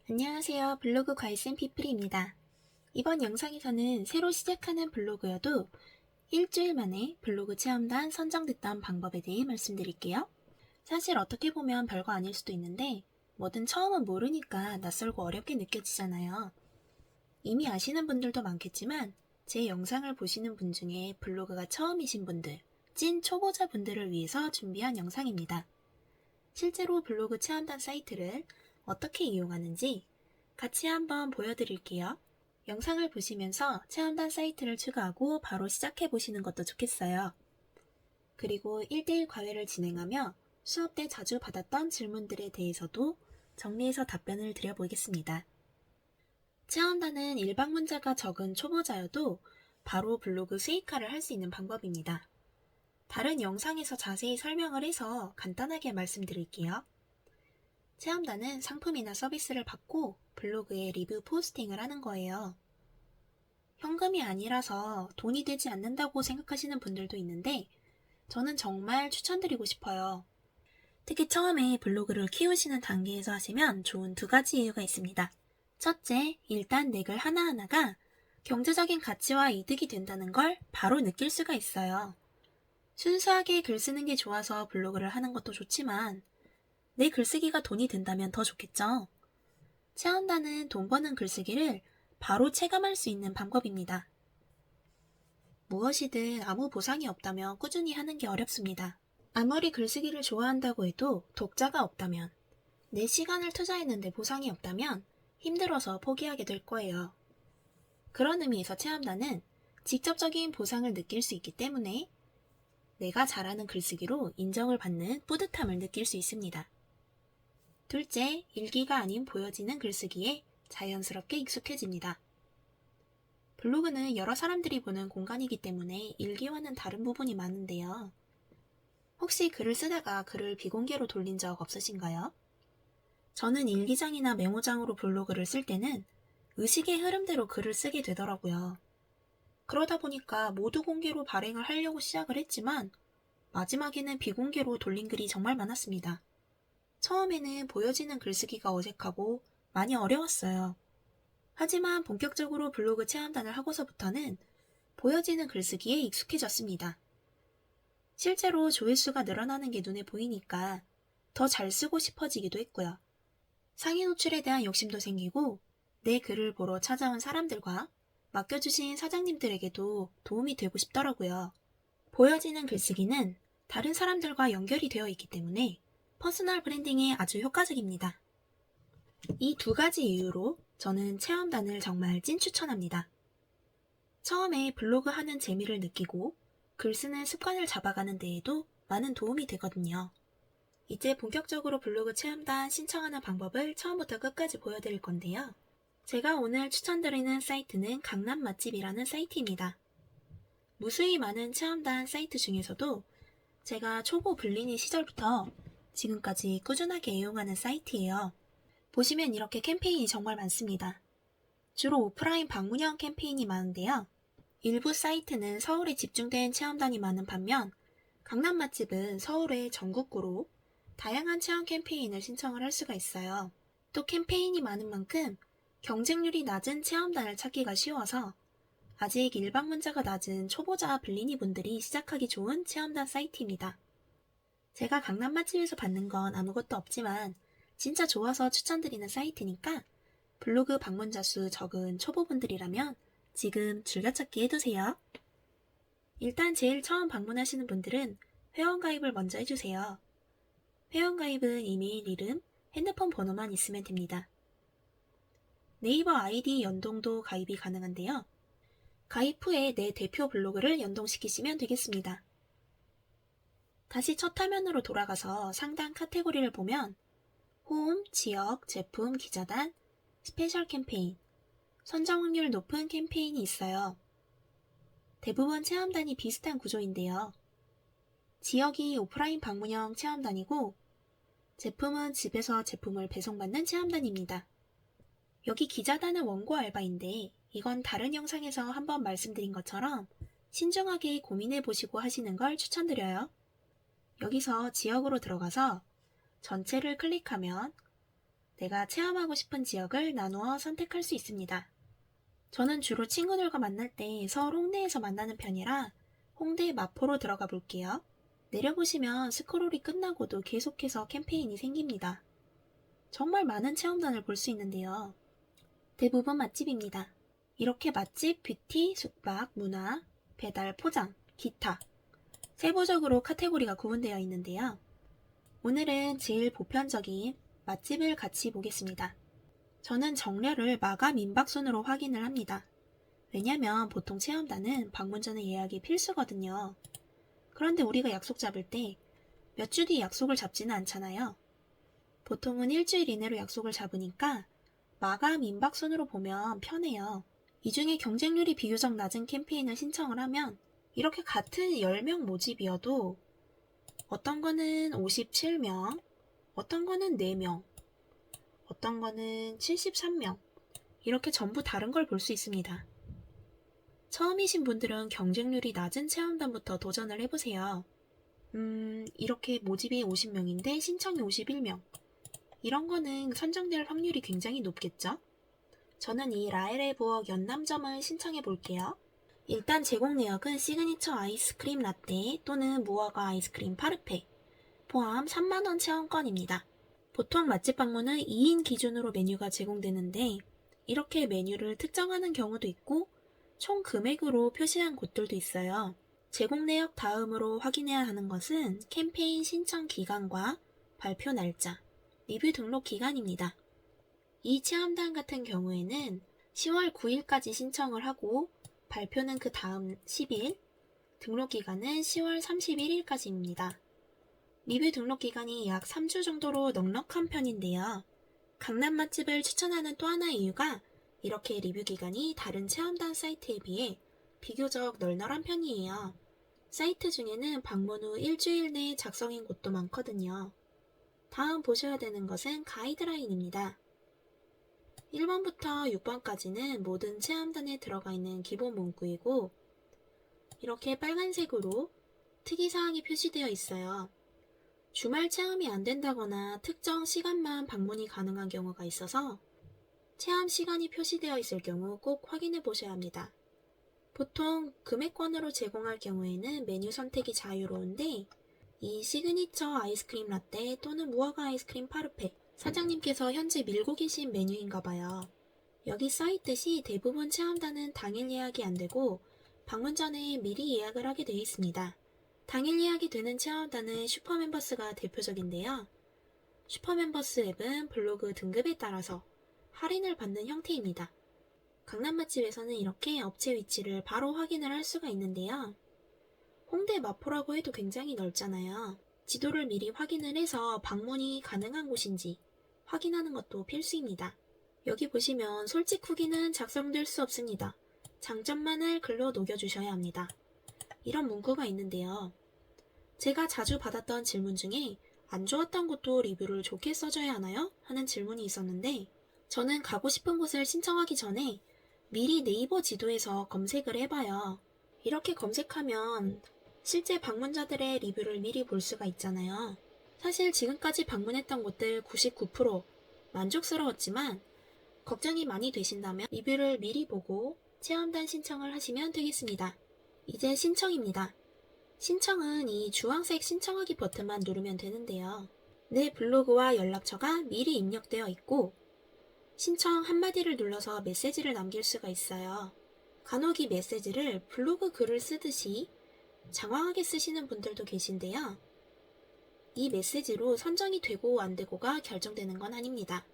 안녕하세요. 블로그 과일쌤 피플입니다. 이번 영상에서는 새로 시작하는 블로그여도 일주일 만에 블로그 체험단 선정됐던 방법에 대해 말씀드릴게요. 사실 어떻게 보면 별거 아닐 수도 있는데 뭐든 처음은 모르니까 낯설고 어렵게 느껴지잖아요. 이미 아시는 분들도 많겠지만 제 영상을 보시는 분 중에 블로그가 처음이신 분들, 찐 초보자분들을 위해서 준비한 영상입니다. 실제로 블로그 체험단 사이트를 어떻게 이용하는지 같이 한번 보여드릴게요. 영상을 보시면서 체험단 사이트를 추가하고 바로 시작해 보시는 것도 좋겠어요. 그리고 1대1 과외를 진행하며 수업 때 자주 받았던 질문들에 대해서도 정리해서 답변을 드려보겠습니다. 체험단은 일반 문자가 적은 초보자여도 바로 블로그 수익화를 할 수 있는 방법입니다. 다른 영상에서 자세히 설명을 해서 간단하게 말씀드릴게요. 체험단은 상품이나 서비스를 받고 블로그에 리뷰 포스팅을 하는 거예요. 현금이 아니라서 돈이 되지 않는다고 생각하시는 분들도 있는데 저는 정말 추천드리고 싶어요. 특히 처음에 블로그를 키우시는 단계에서 하시면 좋은 두 가지 이유가 있습니다. 첫째, 일단 내 글 하나하나가 경제적인 가치와 이득이 된다는 걸 바로 느낄 수가 있어요. 순수하게 글 쓰는 게 좋아서 블로그를 하는 것도 좋지만 내 글쓰기가 돈이 된다면 더 좋겠죠. 체험단은 돈 버는 글쓰기를 바로 체감할 수 있는 방법입니다. 무엇이든 아무 보상이 없다면 꾸준히 하는 게 어렵습니다. 아무리 글쓰기를 좋아한다고 해도 독자가 없다면, 내 시간을 투자했는데 보상이 없다면 힘들어서 포기하게 될 거예요. 그런 의미에서 체험단은 직접적인 보상을 느낄 수 있기 때문에 내가 잘하는 글쓰기로 인정을 받는 뿌듯함을 느낄 수 있습니다. 둘째, 일기가 아닌 보여지는 글쓰기에 자연스럽게 익숙해집니다. 블로그는 여러 사람들이 보는 공간이기 때문에 일기와는 다른 부분이 많은데요. 혹시 글을 쓰다가 글을 비공개로 돌린 적 없으신가요? 저는 일기장이나 메모장으로 블로그를 쓸 때는 의식의 흐름대로 글을 쓰게 되더라고요. 그러다 보니까 모두 공개로 발행을 하려고 시작을 했지만 마지막에는 비공개로 돌린 글이 정말 많았습니다. 처음에는 보여지는 글쓰기가 어색하고 많이 어려웠어요. 하지만 본격적으로 블로그 체험단을 하고서부터는 보여지는 글쓰기에 익숙해졌습니다. 실제로 조회수가 늘어나는 게 눈에 보이니까 더 잘 쓰고 싶어지기도 했고요. 상위 노출에 대한 욕심도 생기고 내 글을 보러 찾아온 사람들과 맡겨주신 사장님들에게도 도움이 되고 싶더라고요. 보여지는 글쓰기는 다른 사람들과 연결이 되어 있기 때문에 퍼스널 브랜딩에 아주 효과적입니다. 이 두 가지 이유로 저는 체험단을 정말 찐 추천합니다. 처음에 블로그 하는 재미를 느끼고 글 쓰는 습관을 잡아가는 데에도 많은 도움이 되거든요. 이제 본격적으로 블로그 체험단 신청하는 방법을 처음부터 끝까지 보여드릴 건데요. 제가 오늘 추천드리는 사이트는 강남 맛집이라는 사이트입니다. 무수히 많은 체험단 사이트 중에서도 제가 초보 블리니 시절부터 지금까지 꾸준하게 이용하는 사이트예요. 보시면 이렇게 캠페인이 정말 많습니다. 주로 오프라인 방문형 캠페인이 많은데요. 일부 사이트는 서울에 집중된 체험단이 많은 반면 강남 맛집은 서울의 전국구로 다양한 체험 캠페인을 신청을 할 수가 있어요. 또 캠페인이 많은 만큼 경쟁률이 낮은 체험단을 찾기가 쉬워서 아직 일반 문자가 낮은 초보자 블리니 분들이 시작하기 좋은 체험단 사이트입니다. 제가 강남 맛집에서 받는 건 아무것도 없지만 진짜 좋아서 추천드리는 사이트니까 블로그 방문자 수 적은 초보분들이라면 지금 즐겨찾기 해두세요. 일단 제일 처음 방문하시는 분들은 회원가입을 먼저 해주세요. 회원가입은 이메일 이름, 핸드폰 번호만 있으면 됩니다. 네이버 아이디 연동도 가입이 가능한데요. 가입 후에 내 대표 블로그를 연동시키시면 되겠습니다. 다시 첫 화면으로 돌아가서 상단 카테고리를 보면 홈, 지역, 제품, 기자단, 스페셜 캠페인, 선정 확률 높은 캠페인이 있어요. 대부분 체험단이 비슷한 구조인데요. 지역이 오프라인 방문형 체험단이고 제품은 집에서 제품을 배송받는 체험단입니다. 여기 기자단은 원고 알바인데 이건 다른 영상에서 한번 말씀드린 것처럼 신중하게 고민해보시고 하시는 걸 추천드려요. 여기서 지역으로 들어가서 전체를 클릭하면 내가 체험하고 싶은 지역을 나누어 선택할 수 있습니다. 저는 주로 친구들과 만날 때 서울 홍대에서 만나는 편이라 홍대 마포로 들어가 볼게요. 내려보시면 스크롤이 끝나고도 계속해서 캠페인이 생깁니다. 정말 많은 체험단을 볼 수 있는데요. 대부분 맛집입니다. 이렇게 맛집, 뷰티, 숙박, 문화, 배달, 포장, 기타 세부적으로 카테고리가 구분되어 있는데요. 오늘은 제일 보편적인 맛집을 같이 보겠습니다. 저는 정렬을 마감 임박순으로 확인을 합니다. 왜냐면 보통 체험단은 방문 전에 예약이 필수거든요. 그런데 우리가 약속 잡을 때 몇 주 뒤 약속을 잡지는 않잖아요. 보통은 일주일 이내로 약속을 잡으니까 마감 임박순으로 보면 편해요. 이 중에 경쟁률이 비교적 낮은 캠페인을 신청을 하면 이렇게 같은 10명 모집이어도 어떤 거는 57명, 어떤 거는 4명, 어떤 거는 73명 이렇게 전부 다른 걸 볼 수 있습니다. 처음이신 분들은 경쟁률이 낮은 체험단부터 도전을 해보세요. 이렇게 모집이 50명인데 신청이 51명. 이런 거는 선정될 확률이 굉장히 높겠죠? 저는 이 라엘의 부엌 연남점을 신청해 볼게요. 일단 제공 내역은 시그니처 아이스크림 라떼 또는 무화과 아이스크림 파르페, 포함 3만원 체험권입니다. 보통 맛집 방문은 2인 기준으로 메뉴가 제공되는데 이렇게 메뉴를 특정하는 경우도 있고 총 금액으로 표시한 곳들도 있어요. 제공 내역 다음으로 확인해야 하는 것은 캠페인 신청 기간과 발표 날짜, 리뷰 등록 기간입니다. 이 체험단 같은 경우에는 10월 9일까지 신청을 하고 발표는 그 다음 10일, 등록 기간은 10월 31일까지입니다. 리뷰 등록 기간이 약 3주 정도로 넉넉한 편인데요. 강남 맛집을 추천하는 또 하나의 이유가 이렇게 리뷰 기간이 다른 체험단 사이트에 비해 비교적 널널한 편이에요. 사이트 중에는 방문 후 일주일 내에 작성인 곳도 많거든요. 다음 보셔야 되는 것은 가이드라인입니다. 1번부터 6번까지는 모든 체험단에 들어가 있는 기본 문구이고 이렇게 빨간색으로 특이사항이 표시되어 있어요. 주말 체험이 안 된다거나 특정 시간만 방문이 가능한 경우가 있어서 체험 시간이 표시되어 있을 경우 꼭 확인해 보셔야 합니다. 보통 금액권으로 제공할 경우에는 메뉴 선택이 자유로운데 이 시그니처 아이스크림 라떼 또는 무화과 아이스크림 파르페 사장님께서 현재 밀고 계신 메뉴인가 봐요. 여기 써있듯이 대부분 체험단은 당일 예약이 안 되고 방문 전에 미리 예약을 하게 되어 있습니다. 당일 예약이 되는 체험단은 슈퍼멤버스가 대표적인데요. 슈퍼멤버스 앱은 블로그 등급에 따라서 할인을 받는 형태입니다. 강남 맛집에서는 이렇게 업체 위치를 바로 확인을 할 수가 있는데요. 홍대 마포라고 해도 굉장히 넓잖아요. 지도를 미리 확인을 해서 방문이 가능한 곳인지 확인하는 것도 필수입니다. 여기 보시면 솔직 후기는 작성될 수 없습니다. 장점만을 글로 녹여주셔야 합니다. 이런 문구가 있는데요. 제가 자주 받았던 질문 중에 안 좋았던 곳도 리뷰를 좋게 써줘야 하나요? 하는 질문이 있었는데 저는 가고 싶은 곳을 신청하기 전에 미리 네이버 지도에서 검색을 해봐요. 이렇게 검색하면 실제 방문자들의 리뷰를 미리 볼 수가 있잖아요. 사실 지금까지 방문했던 곳들 99% 만족스러웠지만 걱정이 많이 되신다면 리뷰를 미리 보고 체험단 신청을 하시면 되겠습니다. 이제 신청입니다. 신청은 이 주황색 신청하기 버튼만 누르면 되는데요. 내 블로그와 연락처가 미리 입력되어 있고 신청 한마디를 눌러서 메시지를 남길 수가 있어요. 간혹 이 메시지를 블로그 글을 쓰듯이 장황하게 쓰시는 분들도 계신데요. 이 메시지로 선정이 되고 안 되고가 결정되는 건 아닙니다.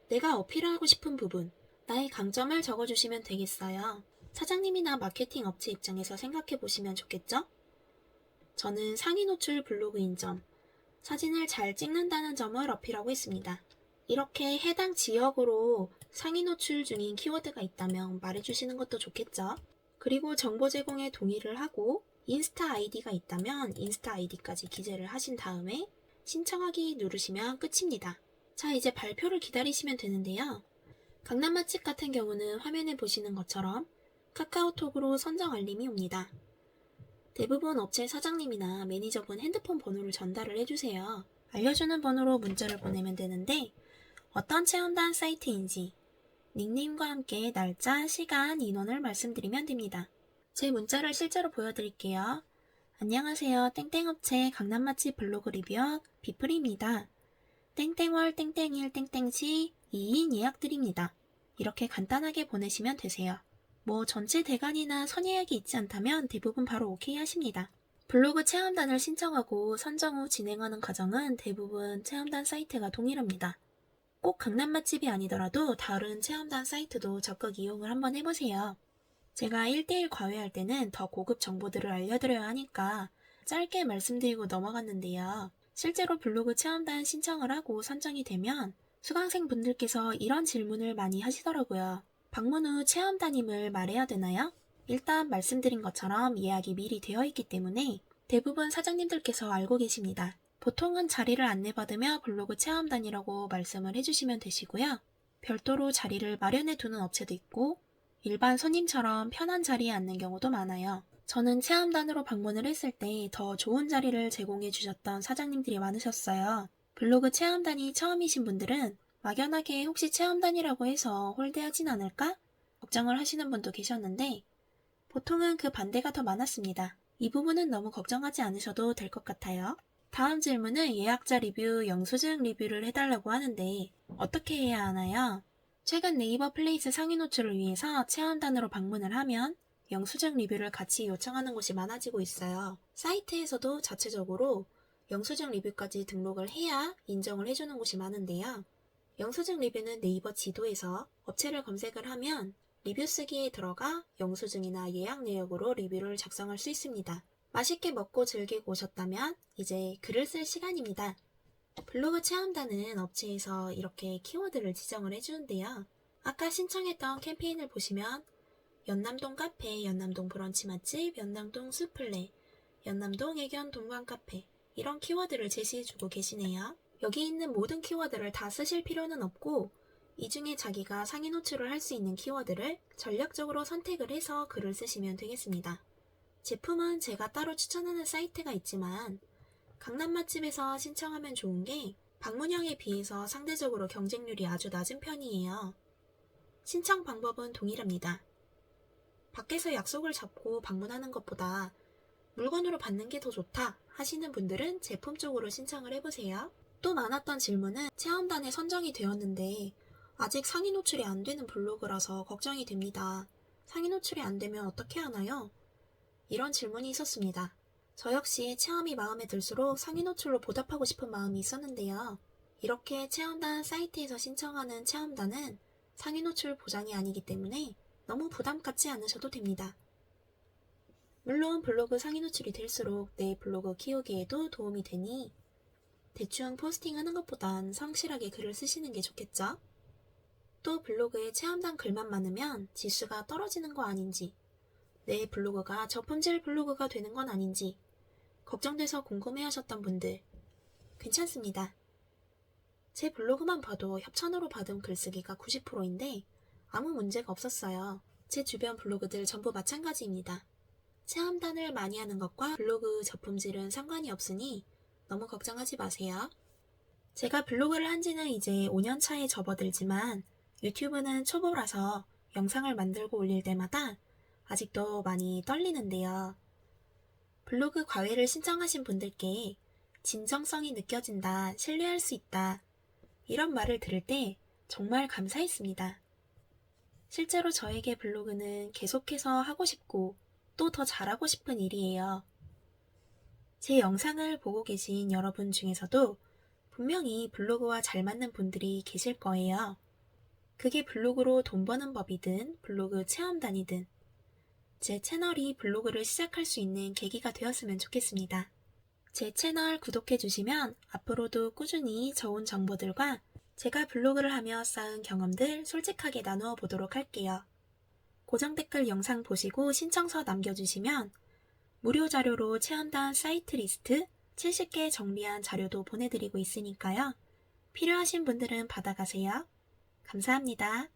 내가 어필하고 싶은 부분, 나의 강점을 적어주시면 되겠어요. 사장님이나 마케팅 업체 입장에서 생각해 보시면 좋겠죠? 저는 상위 노출 블로그인 점, 사진을 잘 찍는다는 점을 어필하고 있습니다. 이렇게 해당 지역으로 상위 노출 중인 키워드가 있다면 말해주시는 것도 좋겠죠? 그리고 정보 제공에 동의를 하고 인스타 아이디가 있다면 인스타 아이디까지 기재를 하신 다음에 신청하기 누르시면 끝입니다. 자, 이제 발표를 기다리시면 되는데요. 강남 맛집 같은 경우는 화면에 보시는 것처럼 카카오톡으로 선정 알림이 옵니다. 대부분 업체 사장님이나 매니저분 핸드폰 번호를 전달을 해주세요. 알려주는 번호로 문자를 보내면 되는데 어떤 체험단 사이트인지, 닉네임과 함께 날짜, 시간, 인원을 말씀드리면 됩니다. 제 문자를 실제로 보여드릴게요. 안녕하세요. 땡땡업체 강남맛집 블로그 리뷰어 비프리입니다. 땡땡월 땡땡일 땡땡시 2인 예약드립니다. 이렇게 간단하게 보내시면 되세요. 뭐 전체 대관이나 선예약이 있지 않다면 대부분 바로 오케이 하십니다. 블로그 체험단을 신청하고 선정 후 진행하는 과정은 대부분 체험단 사이트가 동일합니다. 꼭 강남 맛집이 아니더라도 다른 체험단 사이트도 적극 이용을 한번 해보세요. 제가 1대1 과외할 때는 더 고급 정보들을 알려드려야 하니까 짧게 말씀드리고 넘어갔는데요. 실제로 블로그 체험단 신청을 하고 선정이 되면 수강생분들께서 이런 질문을 많이 하시더라고요. 방문 후 체험단임을 말해야 되나요? 일단 말씀드린 것처럼 예약이 미리 되어 있기 때문에 대부분 사장님들께서 알고 계십니다. 보통은 자리를 안내받으며 블로그 체험단이라고 말씀을 해주시면 되시고요. 별도로 자리를 마련해 두는 업체도 있고 일반 손님처럼 편한 자리에 앉는 경우도 많아요. 저는 체험단으로 방문을 했을 때 더 좋은 자리를 제공해 주셨던 사장님들이 많으셨어요. 블로그 체험단이 처음이신 분들은 막연하게 혹시 체험단이라고 해서 홀대하진 않을까? 걱정을 하시는 분도 계셨는데 보통은 그 반대가 더 많았습니다. 이 부분은 너무 걱정하지 않으셔도 될 것 같아요. 다음 질문은 예약자 리뷰, 영수증 리뷰를 해달라고 하는데 어떻게 해야 하나요? 최근 네이버 플레이스 상위 노출을 위해서 체험단으로 방문을 하면 영수증 리뷰를 같이 요청하는 곳이 많아지고 있어요. 사이트에서도 자체적으로 영수증 리뷰까지 등록을 해야 인정을 해주는 곳이 많은데요. 영수증 리뷰는 네이버 지도에서 업체를 검색을 하면 리뷰 쓰기에 들어가 영수증이나 예약 내역으로 리뷰를 작성할 수 있습니다. 맛있게 먹고 즐기고 오셨다면 이제 글을 쓸 시간입니다. 블로그 체험단은 업체에서 이렇게 키워드를 지정을 해주는데요. 아까 신청했던 캠페인을 보시면 연남동 카페, 연남동 브런치 맛집, 연남동 수플레, 연남동 애견 동반 카페 이런 키워드를 제시해주고 계시네요. 여기 있는 모든 키워드를 다 쓰실 필요는 없고 이 중에 자기가 상위 노출을 할 수 있는 키워드를 전략적으로 선택을 해서 글을 쓰시면 되겠습니다. 제품은 제가 따로 추천하는 사이트가 있지만 강남 맛집에서 신청하면 좋은 게 방문형에 비해서 상대적으로 경쟁률이 아주 낮은 편이에요. 신청 방법은 동일합니다. 밖에서 약속을 잡고 방문하는 것보다 물건으로 받는 게 더 좋다 하시는 분들은 제품 쪽으로 신청을 해보세요. 또 많았던 질문은 체험단에 선정이 되었는데 아직 상위 노출이 안 되는 블로그라서 걱정이 됩니다. 상위 노출이 안 되면 어떻게 하나요? 이런 질문이 있었습니다. 저 역시 체험이 마음에 들수록 상위 노출로 보답하고 싶은 마음이 있었는데요. 이렇게 체험단 사이트에서 신청하는 체험단은 상위 노출 보장이 아니기 때문에 너무 부담 갖지 않으셔도 됩니다. 물론 블로그 상위 노출이 될수록 내 블로그 키우기에도 도움이 되니 대충 포스팅하는 것보단 성실하게 글을 쓰시는 게 좋겠죠? 또 블로그에 체험단 글만 많으면 지수가 떨어지는 거 아닌지, 내 블로그가 저품질 블로그가 되는 건 아닌지 걱정돼서 궁금해하셨던 분들 괜찮습니다. 제 블로그만 봐도 협찬으로 받은 글쓰기가 90%인데 아무 문제가 없었어요. 제 주변 블로그들 전부 마찬가지입니다. 체험단을 많이 하는 것과 블로그 저품질은 상관이 없으니 너무 걱정하지 마세요. 제가 블로그를 한 지는 이제 5년 차에 접어들지만 유튜브는 초보라서 영상을 만들고 올릴 때마다 아직도 많이 떨리는데요. 블로그 과외를 신청하신 분들께 진정성이 느껴진다, 신뢰할 수 있다 이런 말을 들을 때 정말 감사했습니다. 실제로 저에게 블로그는 계속해서 하고 싶고 또 더 잘하고 싶은 일이에요. 제 영상을 보고 계신 여러분 중에서도 분명히 블로그와 잘 맞는 분들이 계실 거예요. 그게 블로그로 돈 버는 법이든 블로그 체험단이든 제 채널이 블로그를 시작할 수 있는 계기가 되었으면 좋겠습니다. 제 채널 구독해주시면 앞으로도 꾸준히 좋은 정보들과 제가 블로그를 하며 쌓은 경험들 솔직하게 나누어 보도록 할게요. 고정 댓글 영상 보시고 신청서 남겨주시면 무료 자료로 체험단 사이트 리스트 70개 정리한 자료도 보내드리고 있으니까요. 필요하신 분들은 받아가세요. 감사합니다.